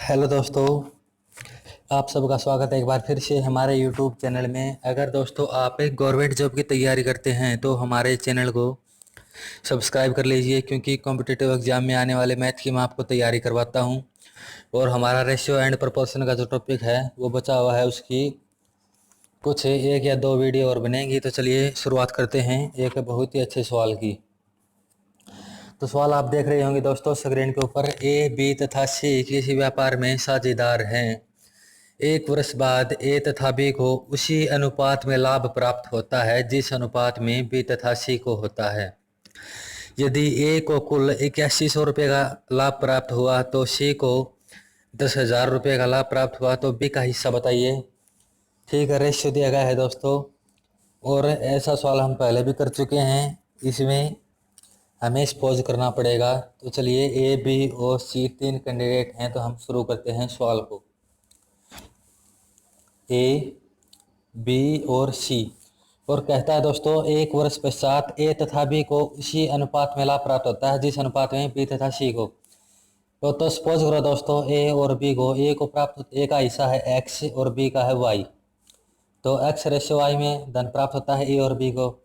Hello दोस्तों, आप सबका स्वागत है एक बार फिर से हमारे यूट्यूब चैनल में। अगर दोस्तों आप एक गवर्नमेंट जॉब की तैयारी करते हैं तो हमारे चैनल को सब्सक्राइब कर लीजिए, क्योंकि कॉम्पिटिटिव एग्जाम में आने वाले मैथ की मैं आपको तैयारी करवाता हूं। और हमारा रेशियो एंड प्रोपोर्शन का जो टॉपिक है वो बचा हुआ है, उसकी कुछ एक या दो वीडियो और बनेंगी। तो चलिए शुरुआत करते हैं एक बहुत ही अच्छे सवाल की। तो सवाल आप देख रहे होंगे दोस्तों स्क्रीन के ऊपर। ए, बी तथा सी किसी व्यापार में साझेदार हैं। एक वर्ष बाद ए तथा बी को उसी अनुपात में लाभ प्राप्त होता है जिस अनुपात में बी तथा सी को होता है। यदि ए को कुल 8100 रुपये का लाभ प्राप्त हुआ तो सी को 10,000 रुपये का लाभ प्राप्त हुआ, तो बी का हिस्सा बताइए। ठीक है, रेशियो दिया गया है दोस्तों, और ऐसा सवाल हम पहले भी कर चुके हैं। इसमें हमें स्पोज करना पड़ेगा। तो चलिए, ए, बी और सी तीन कैंडिडेट हैं, तो हम शुरू करते हैं सवाल को। ए, बी और सी, और कहता है दोस्तों एक वर्ष पश्चात ए तथा बी को उसी अनुपात में लाभ प्राप्त होता है जिस अनुपात में बी तथा सी को। तो सपोज करो दोस्तों, ए और बी को, ए को प्राप्त, ए का हिस्सा है एक्स और बी का है वाई। तो एक्स रेशियो वाई में धन प्राप्त होता है ए और बी को,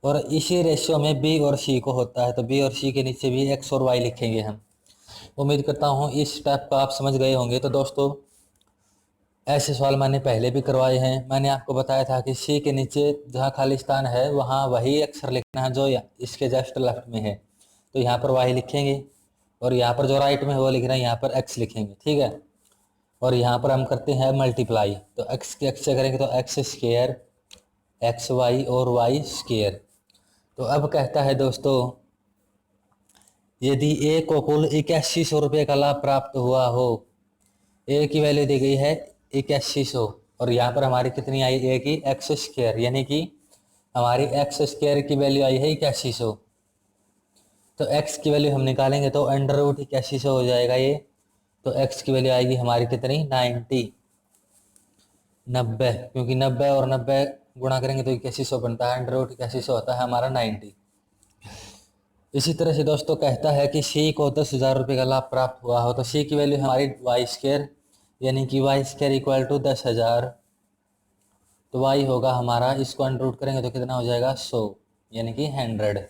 और इसी रेशियो में बी और सी को होता है। तो बी और सी के नीचे भी एक्स और वाई लिखेंगे हम। उम्मीद करता हूँ इस स्टेप को आप समझ गए होंगे। तो दोस्तों ऐसे सवाल मैंने पहले भी करवाए हैं। मैंने आपको बताया था कि सी के नीचे जहाँ खाली स्थान है वहाँ वही अक्षर लिखना है जो इसके जस्ट लेफ्ट में है। तो यहाँ पर वाई लिखेंगे, और यहाँ पर जो राइट में है वो लिख रहे हैं, यहाँ पर एक्स लिखेंगे। ठीक है, और यहाँ पर हम करते हैं मल्टीप्लाई। तो एक्स के एक्स से करेंगे तो एक्स स्क्वायर, एक्स वाई और वाई स्क्वायर। तो अब कहता है दोस्तों, यदि ए को कुल 8100 रुपये का लाभ प्राप्त हुआ हो। ए की वैल्यू दी गई है 8100, और यहाँ पर हमारी कितनी आई, ए की एक्स स्क्वायर, यानी कि हमारी एक्स स्क्वायर की वैल्यू आई है 8100। तो एक्स की वैल्यू हम निकालेंगे तो अंडर रूट 8100 हो जाएगा ये। तो एक्स की वैल्यू आएगी हमारी कितनी, 90, क्योंकि 90 और 90 गुणा करेंगे तो 8100 बनता है, अंडर रूट 8100 होता है हमारा 90। इसी तरह से दोस्तों कहता है कि सी को 10,000 रुपये का लाभ प्राप्त हुआ हो। तो सी की वैल्यू हमारी वाई स्क्वायर, यानी कि वाई स्क्वायर इक्वल टू 10,000। तो वाई होगा हमारा, इसको अंडर रूट करेंगे तो कितना हो जाएगा, 100, यानी कि 100।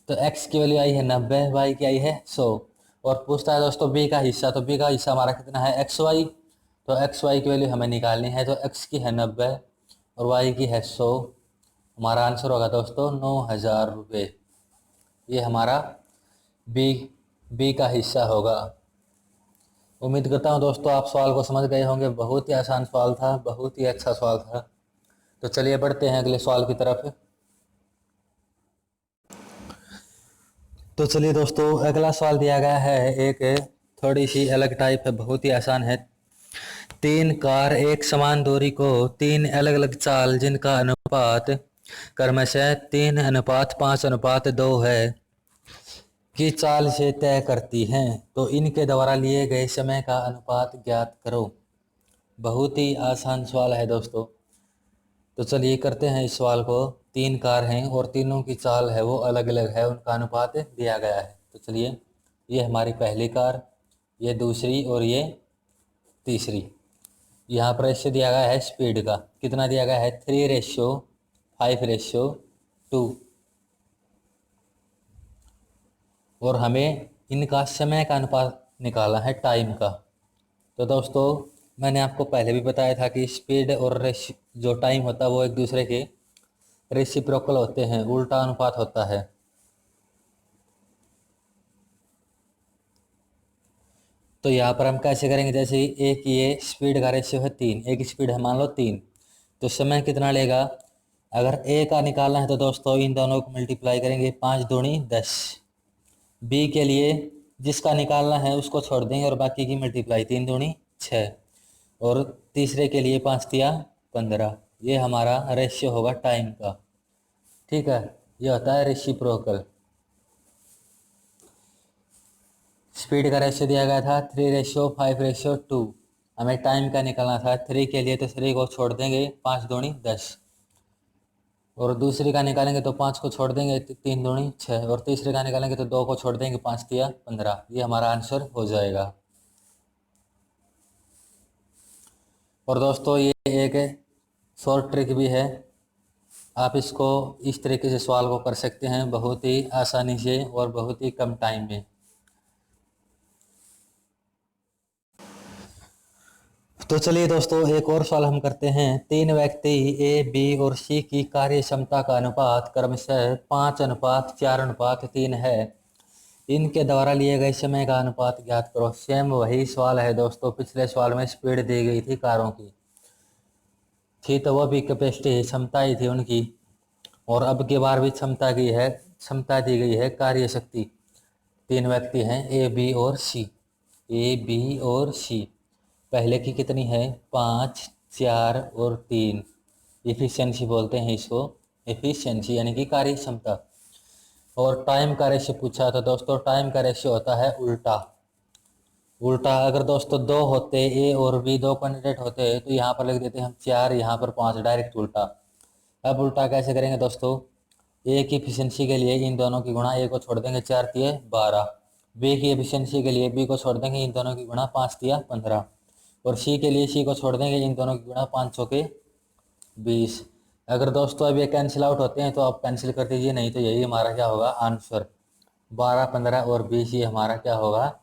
तो एक्स की वैल्यू आई है 90, वाई की आई है 100। और पूछता है दोस्तों बी का हिस्सा। तो बी का हिस्सा हमारा कितना है, एक्स वाई। तो एक्स वाई की वैल्यू हमें निकालनी है। तो एक्स की है 90 और वाई की है 100। हमारा आंसर होगा दोस्तों 9,000 रुपये। ये हमारा बी बी का हिस्सा होगा। उम्मीद करता हूँ दोस्तों आप सवाल को समझ गए होंगे। बहुत ही आसान सवाल था, बहुत ही अच्छा सवाल था। तो चलिए बढ़ते हैं अगले सवाल की तरफ। तो चलिए दोस्तों अगला सवाल दिया गया है, एक थोड़ी सी अलग टाइप है, बहुत ही आसान है। तीन कार एक समान दूरी को तीन अलग अलग चाल जिनका अनुपात क्रमशः 3:5:2 है की चाल से तय करती हैं, तो इनके द्वारा लिए गए समय का अनुपात ज्ञात करो। बहुत ही आसान सवाल है दोस्तों। तो चलिए करते हैं इस सवाल को। तीन कार हैं और तीनों की चाल है वो अलग अलग है, उनका अनुपात दिया गया है। तो चलिए, ये हमारी पहली कार, ये दूसरी और ये तीसरी। यहाँ पर रेशियो दिया गया है स्पीड का, कितना दिया गया है, 3:5:2। और हमें इनका समय का अनुपात निकालना है, टाइम का। तो दोस्तों मैंने आपको पहले भी बताया था कि स्पीड और जो टाइम होता है वो एक दूसरे के रेसिप्रोकल होते हैं, उल्टा अनुपात होता है। तो यहाँ पर हम कैसे करेंगे, जैसे एक ये स्पीड का रेशियो है 3, एक स्पीड है मान लो 3, तो समय कितना लेगा। अगर ए का निकालना है तो दोस्तों इन दोनों को मल्टीप्लाई करेंगे, 5 दूनी 10। बी के लिए जिसका निकालना है उसको छोड़ देंगे और बाकी की मल्टीप्लाई, 3 दूनी 6। और तीसरे के लिए 5 तिया 15। ये हमारा रेशियो होगा टाइम का। ठीक है, ये होता है रेसिप्रोकल। स्पीड का रेशियो दिया गया था 3:5:2। हमें टाइम का निकालना था, 3 के लिए तो 3 को छोड़ देंगे, 5 दूनी 10। और दूसरी का निकालेंगे तो 5 को छोड़ देंगे, 3 दूनी 6। और तीसरे का निकालेंगे तो 2 को छोड़ देंगे, 5 तिया 15। ये हमारा आंसर हो जाएगा। और दोस्तों ये एक शॉर्ट ट्रिक भी है, आप इसको इस तरीके से सवाल को कर सकते हैं बहुत ही आसानी से और बहुत ही कम टाइम में। तो चलिए दोस्तों एक और सवाल हम करते हैं। 3 व्यक्ति ए, बी और सी की कार्य क्षमता का अनुपात क्रमशः 5:4:3 है। इनके द्वारा लिए गए समय का अनुपात ज्ञात करो। सेम वही सवाल है दोस्तों, पिछले सवाल में स्पीड दी गई थी कारों की थी, तो वह भी कैपेसिटी क्षमता ही थी उनकी, और अब की बार भी क्षमता की है, क्षमता दी गई है कार्य शक्ति। 3 व्यक्ति हैं ए, बी और सी। ए, बी और सी, पहले की कितनी है 5, 4 और 3। इफिशियंसी बोलते हैं इसको, एफिशिएंसी यानी कि कार्य क्षमता। और टाइम का रेशियो पूछा तो दोस्तों टाइम का रेशियो होता है उल्टा। अगर दोस्तों 2 होते, ए और बी 2 कैंडिडेट होते, तो यहाँ पर लिख देते हैं हम 4, यहाँ पर 5, डायरेक्ट उल्टा। अब उल्टा कैसे करेंगे दोस्तों, ए की एफिशिएंसी के लिए इन दोनों की गुणा, ए को छोड़ देंगे 4 तिया 12। बी की एफिशिएंसी के लिए बी को छोड़ देंगे, इन दोनों की गुणा 5 तिया 15। और सी के लिए सी को छोड़ देंगे, इन दोनों की गुणा 5 चौके 20। अगर दोस्तों अब ये कैंसिल आउट होते हैं तो आप कैंसिल कर दीजिए, नहीं तो यही हमारा क्या होगा आंसर। 12, 15 और 20 ये हमारा क्या होगा,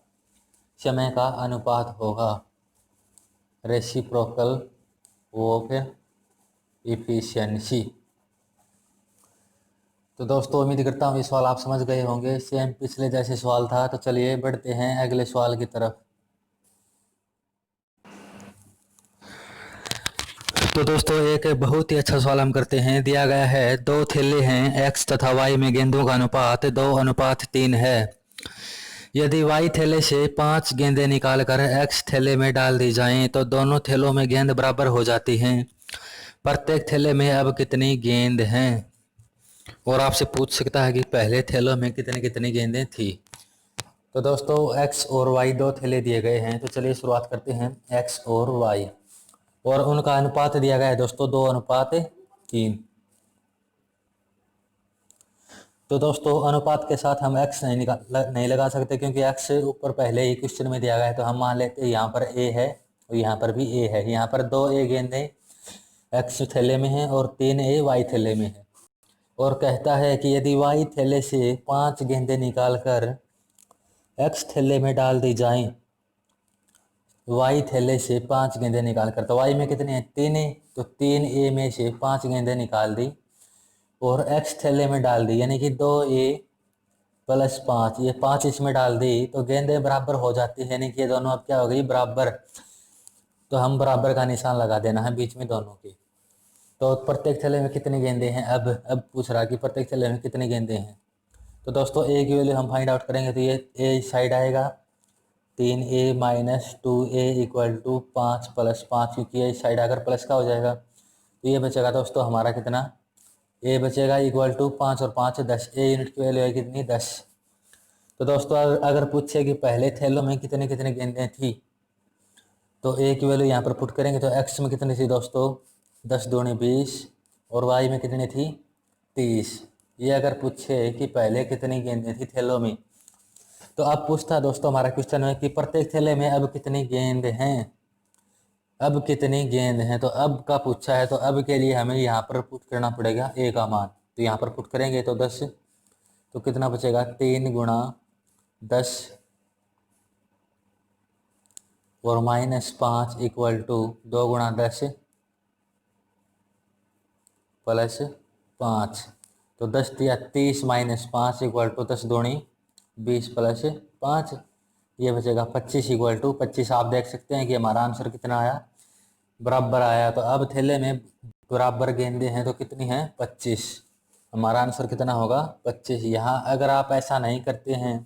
समय का अनुपात होगा, रेसिप्रोकल ऑफ इफिशिएंसी। तो दोस्तों उम्मीद करता हूँ ये सवाल आप समझ गए होंगे, सेम पिछले जैसे सवाल था। तो चलिए बढ़ते हैं अगले सवाल की तरफ। तो दोस्तों एक बहुत ही अच्छा सवाल हम करते हैं। दिया गया है 2 थैले हैं, x तथा y में गेंदों का अनुपात 2:3 है। यदि y थैले से 5 गेंदें निकालकर x थैले में डाल दी जाएं तो दोनों थैलों में गेंद बराबर हो जाती हैं। प्रत्येक थैले में अब कितनी गेंद हैं? और आपसे पूछ सकता है कि पहले थैलों में कितनी कितनी गेंदें थी। तो दोस्तों x और y 2 थैले दिए गए हैं, तो चलिए शुरुआत करते हैं x और y, और उनका अनुपात दिया गया है दोस्तों 2:3। तो दोस्तों अनुपात के साथ हम x नहीं लगा सकते, क्योंकि x ऊपर पहले ही क्वेश्चन में दिया गया है। तो हम मान लेते हैं यहाँ पर a है और यहाँ पर भी a है। यहाँ पर 2 a गेंदें x थैले में है और 3 a y थैले में है। और कहता है कि यदि y थैले से 5 गेंदें निकालकर x थैले में डाल दी जाएं, y थैले से 5 गेंदें निकालकर, तो y में कितने हैं 3 a, तो 3 a में से 5 गेंदें निकाल दी और x थैले में डाल दी, यानी कि 2a + 5, ये 5 इसमें डाल दी, तो गेंदें बराबर हो जाती है, यानी कि ये दोनों अब क्या हो गई बराबर। तो हम बराबर का निशान लगा देना है बीच में दोनों के। तो प्रत्येक थैले में कितनी गेंदें हैं, अब पूछ रहा कि प्रत्येक थैले में कितनी गेंदें हैं। तो दोस्तों a की वैल्यू हम फाइंड आउट करेंगे, तो ये a साइड आएगा 3a - 2a = 5 + 5, क्योंकि ये साइड अगर प्लस का हो जाएगा तो ये बचेगा दोस्तों हमारा कितना, a बचेगा = 5 और 5 10, a यूनिट की वैल्यू है कितनी 10। तो दोस्तों अगर पूछे कि पहले थैलों में कितनी कितनी गेंदें थी, तो a की वैल्यू यहाँ पर पुट करेंगे, तो x में कितनी थी दोस्तों 10 दूनी 20 और y में कितनी थी 30। ये अगर पूछे कि पहले कितनी गेंदें थी थैलों में, तो अब पूछता है दोस्तों हमारा क्वेश्चन में कि प्रत्येक थैले में अब कितनी गेंद हैं, अब कितनी गेंद हैं। तो अब का पूछा है, तो अब के लिए हमें यहाँ पर पुट करना पड़ेगा a का मान। तो यहाँ पर पुट करेंगे तो 10, तो कितना बचेगा 3 × 10 और -5 = 2 × 10 + 5। तो 10 तिया 30 - 5 = 10 दूनी 20 + 5, ये बचेगा 25 = 25। आप देख सकते हैं कि हमारा आंसर कितना आया, बराबर आया। तो अब थैले में बराबर गेंदें हैं तो कितनी हैं 25, हमारा आंसर कितना होगा 25। यहाँ अगर आप ऐसा नहीं करते हैं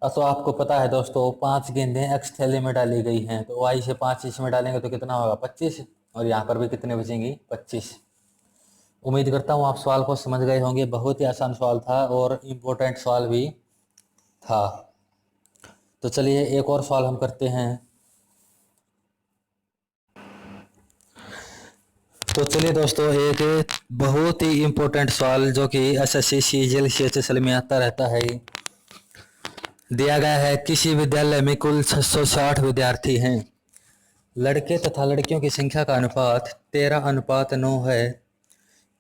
तो आपको पता है दोस्तों 5 गेंदें x थैले में डाली गई हैं, तो y से 5 इसमें डालेंगे तो कितना होगा 25, और यहाँ पर भी कितने बचेंगी 25। उम्मीद करता हूँ आप सवाल को समझ गए होंगे, बहुत ही आसान सवाल था और इम्पोर्टेंट सवाल भी था। तो चलिए एक और सवाल हम करते हैं। तो चलिए दोस्तों एक बहुत ही इम्पोर्टेंट सवाल जो कि एसएससी सीजीएल सीएचएसएल में आता रहता है। दिया गया है किसी विद्यालय में कुल 660 विद्यार्थी हैं, लड़के तथा लड़कियों की संख्या का अनुपात 13:9 है।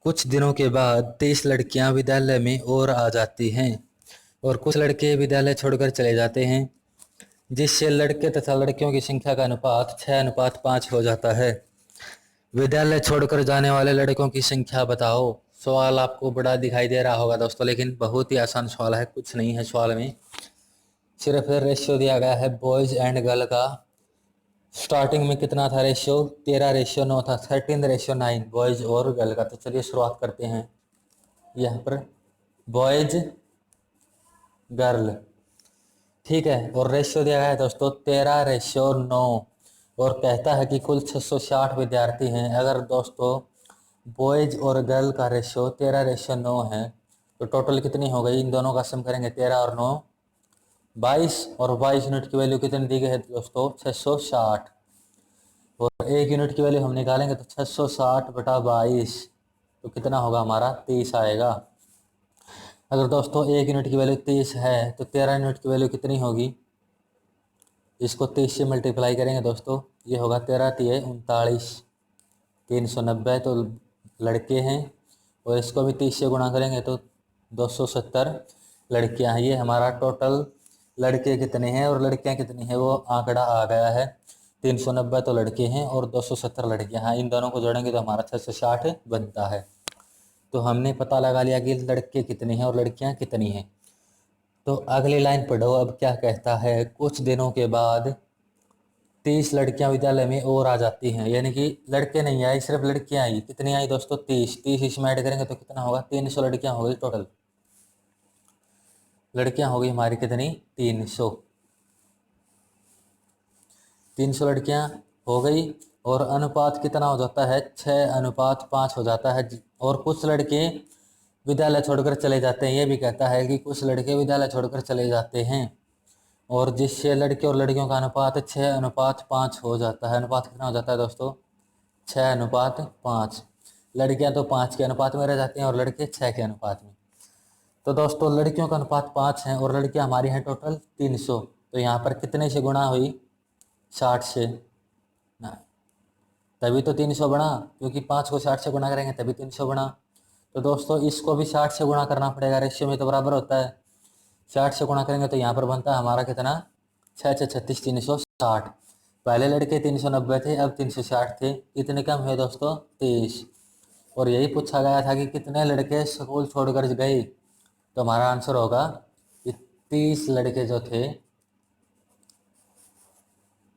कुछ दिनों के बाद 23 लड़कियां विद्यालय में और आ जाती हैं और कुछ लड़के विद्यालय छोड़कर चले जाते हैं, जिससे लड़के तथा लड़कियों की संख्या का अनुपात 6:5 हो जाता है। विद्यालय छोड़कर जाने वाले लड़कों की संख्या बताओ। सवाल आपको बड़ा दिखाई दे रहा होगा दोस्तों, लेकिन बहुत ही आसान सवाल है, कुछ नहीं है सवाल में। सिर्फ रेशियो दिया गया है बॉयज एंड गर्ल का। स्टार्टिंग में कितना था रेशियो? 13:9 था, 13:9 बॉयज और गर्ल का। तो चलिए शुरुआत करते हैं। यहाँ पर बॉयज गर्ल, ठीक है, और रेशियो दिया गया है दोस्तों 13:9 और कहता है कि कुल 660 विद्यार्थी हैं। अगर दोस्तों बॉयज और गर्ल का रेशियो 13:9 है तो टोटल कितनी हो गई? इन दोनों का सम करेंगे 13 और 9 22, और 22 यूनिट की वैल्यू कितनी दी गई है दोस्तों? 660, और 1 यूनिट की वैल्यू हम निकालेंगे तो 660/22 तो कितना होगा हमारा? 30 आएगा। अगर दोस्तों 1 यूनिट की वैल्यू 30 है तो 13 यूनिट की वैल्यू कितनी होगी? इसको 30 से मल्टीप्लाई करेंगे दोस्तों, ये होगा 13 तिये 39, 390 तो लड़के हैं, और इसको भी 30 से गुणा करेंगे तो 270 लड़कियां हैं। ये हमारा टोटल लड़के कितने हैं और लड़कियां कितनी हैं वो आंकड़ा आ गया है। 390 तो लड़के हैं और 270 लड़कियां हैं। इन दोनों को जोड़ेंगे तो हमारा 660 बनता है। तो हमने पता लगा लिया कि लड़के कितने हैं और लड़कियां कितनी हैं। तो अगली लाइन पढ़ो, अब क्या कहता है? कुछ दिनों के बाद 30 लड़कियां विद्यालय में और आ जाती हैं, यानी कि लड़के नहीं आए, सिर्फ लड़कियां आई। कितनी आई दोस्तों? 30 इसमें ऐड करेंगे तो कितना होगा? 300 लड़कियां हो गई टोटल। लड़कियां हो गई हमारी कितनी? 300। 300 लड़कियां हो गई और अनुपात कितना हो जाता है? 6:5 हो जाता है। और कुछ लड़के विद्यालय छोड़कर चले जाते हैं, ये भी कहता है कि कुछ लड़के विद्यालय छोड़कर चले जाते हैं, और जिससे लड़के और लड़कियों का अनुपात 6:5 हो जाता है। अनुपात कितना हो जाता है दोस्तों? 6:5। लड़कियां तो 5 के अनुपात में रह जाती हैं और लड़के 6 के अनुपात में। तो दोस्तों लड़कियों का अनुपात 5 है और लड़कियां हमारी हैं टोटल 300। तो यहाँ पर कितने से गुणा हुई? 60 से ना, तभी तो 300 बना, क्योंकि 5 को 60 से गुणा करेंगे तभी 300 बना। तो दोस्तों इसको भी 60 से गुणा करना पड़ेगा, रेशियो में तो बराबर होता है। 60 से गुणा करेंगे तो यहाँ पर बनता है हमारा कितना? 6 6 36 360। पहले लड़के 390 थे, अब 360 थे। कितने कम है दोस्तों? 23। और यही पूछा गया था कि कितने लड़के स्कूल छोड़कर गए, तो हमारा आंसर होगा कि 30 लड़के जो थे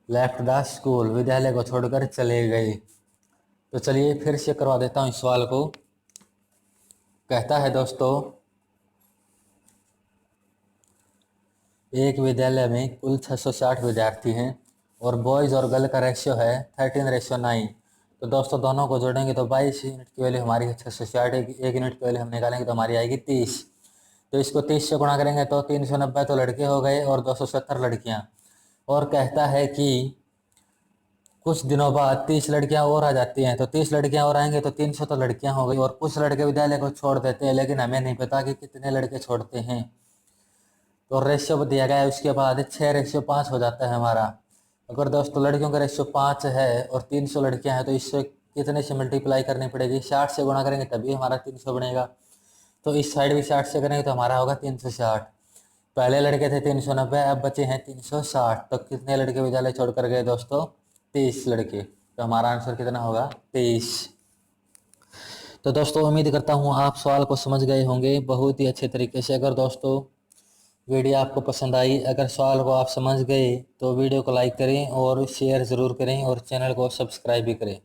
लेफ्ट द स्कूल, विद्यालय को छोड़कर चले गए। तो चलिए फिर से करवा देता हूँ इस सवाल को। कहता है दोस्तों एक विद्यालय में कुल 660 विद्यार्थी हैं और बॉयज़ और गर्ल का रेशियो है 13:9। तो दोस्तों दोनों को जोड़ेंगे तो 22 यूनिट की वैल्यू हमारी है 660, एक यूनिट की वैल्यू हम निकालेंगे तो हमारी आएगी 30। तो इसको 30 से गुणा करेंगे तो 390 तो लड़के हो गए और 270 लड़कियां। और कहता है कि कुछ दिनों बाद 30 लड़कियां और आ जाती हैं, तो 30 लड़कियां और आएंगे तो 300 तो लड़कियां हो गई, और कुछ लड़के विद्यालय को छोड़ देते हैं, लेकिन हमें नहीं पता कि कितने लड़के छोड़ते हैं। तो रेशियो दिया गया है, उसके बाद 6:5 हो जाता है हमारा। अगर दोस्तों लड़कियों का रेशियो 5 है और 300 लड़कियां हैं तो इससे कितने से मल्टीप्लाई करनी पड़ेगी? 60 से गुणा करेंगे तभी हमारा 300 बनेगा। तो इस साइड भी 60 से करेंगे तो हमारा होगा 360। पहले लड़के थे 390, अब बचे हैं 360। तो कितने लड़के विद्यालय छोड़कर गए दोस्तों? 23 लड़के। तो हमारा आंसर कितना होगा? 23। तो दोस्तों उम्मीद करता हूँ आप सवाल को समझ गए होंगे बहुत ही अच्छे तरीके से। अगर दोस्तों वीडियो आपको पसंद आई, अगर सवाल को आप समझ गए तो वीडियो को लाइक करें और शेयर ज़रूर करें और चैनल को सब्सक्राइब भी करें।